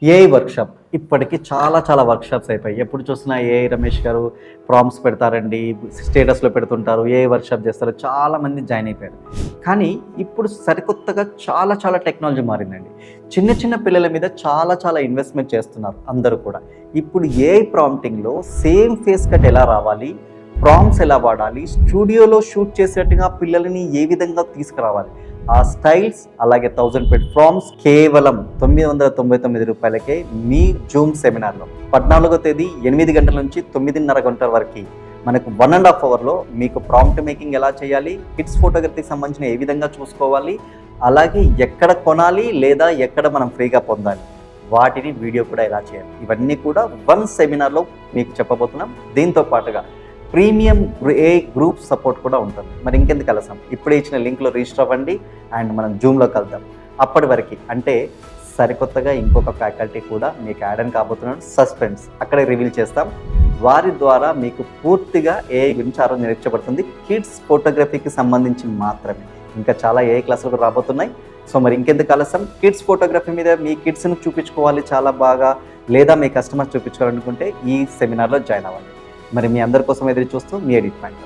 AI workshop ఇప్పటికి చాలా workshops అయిపోయాయి. ఎప్పుడు చూసినా ఏఐ రమేష్ గారు ప్రాంప్ట్స్ పెడతారండి, స్టేటస్‌లో పెడుతుంటారు, ఏఐ వర్క్షాప్ చేస్తారు. చాలామంది జాయిన్ అయిపోయారు. కానీ ఇప్పుడు సరికొత్తగా చాలా టెక్నాలజీ మారిందండి. చిన్న పిల్లల మీద చాలా ఇన్వెస్ట్‌మెంట్ చేస్తున్నారు అందరూ కూడా. ఇప్పుడు ఏఐ ప్రాంప్టింగ్‌లో సేమ్ ఫేస్ కట్ ఎలా రావాలి, ప్రాంప్ట్స్ ఎలా వాడాలి, స్టూడియోలో షూట్ చేసేట్టుగా పిల్లలని ఏ విధంగా తీసుకురావాలి, ఆ స్టైల్స్ అలాగే 1000 పెట్ ప్రాంప్ట్స్ కేవలం 999 రూపాయలకే మీ జూమ్ సెమినార్లో 14వ తేదీ 8 గంటల నుంచి 9:30 గంటల వరకు మనకు 1.5 అవర్లో మీకు ప్రాంప్ట్ మేకింగ్ ఎలా చేయాలి, కిడ్స్ ఫోటోగ్రఫీకి సంబంధించిన ఏ విధంగా చూసుకోవాలి, అలాగే ఎక్కడ కొనాలి లేదా ఎక్కడ మనం ఫ్రీగా పొందాలి, వాటిని వీడియో కూడా ఎలా చేయాలి, ఇవన్నీ కూడా వన్ సెమినార్లో మీకు చెప్పబోతున్నాం. దీంతో పాటుగా ప్రీమియం ఏ గ్రూప్ సపోర్ట్ కూడా ఉంటుంది. మరి ఇంకెందుకు కలసాం, ఇప్పుడే ఇచ్చిన లింక్లో రిజిస్టర్ అవ్వండి అండ్ మనం జూమ్లో కలుద్దాం. అప్పటి వరకు అంటే సరికొత్తగా ఇంకొక ఫ్యాకల్టీ కూడా మీకు యాడ్ అని కాబోతున్నాడు, సస్పెన్స్ అక్కడే రివీల్ చేస్తాం. వారి ద్వారా మీకు పూర్తిగా ఏఐ గురించి ఆ రోజు నేర్పించబడుతుంది. కిడ్స్ ఫోటోగ్రఫీకి సంబంధించి మాత్రమే. ఇంకా చాలా ఏఐ క్లాసులు రాబోతున్నాయి. సో మరి ఇంకెందుకు ఆలస్యం, కిడ్స్ ఫోటోగ్రఫీ మీద మీ కిడ్స్ని చూపించుకోవాలి చాలా బాగా, లేదా మీ కస్టమర్స్ చూపించుకోవాలనుకుంటే ఈ సెమినార్లో జాయిన్ అవ్వండి. మరి మీ అందరి కోసం ఎదురు చూస్తూ మీ ఎడిట్ పాయింట్.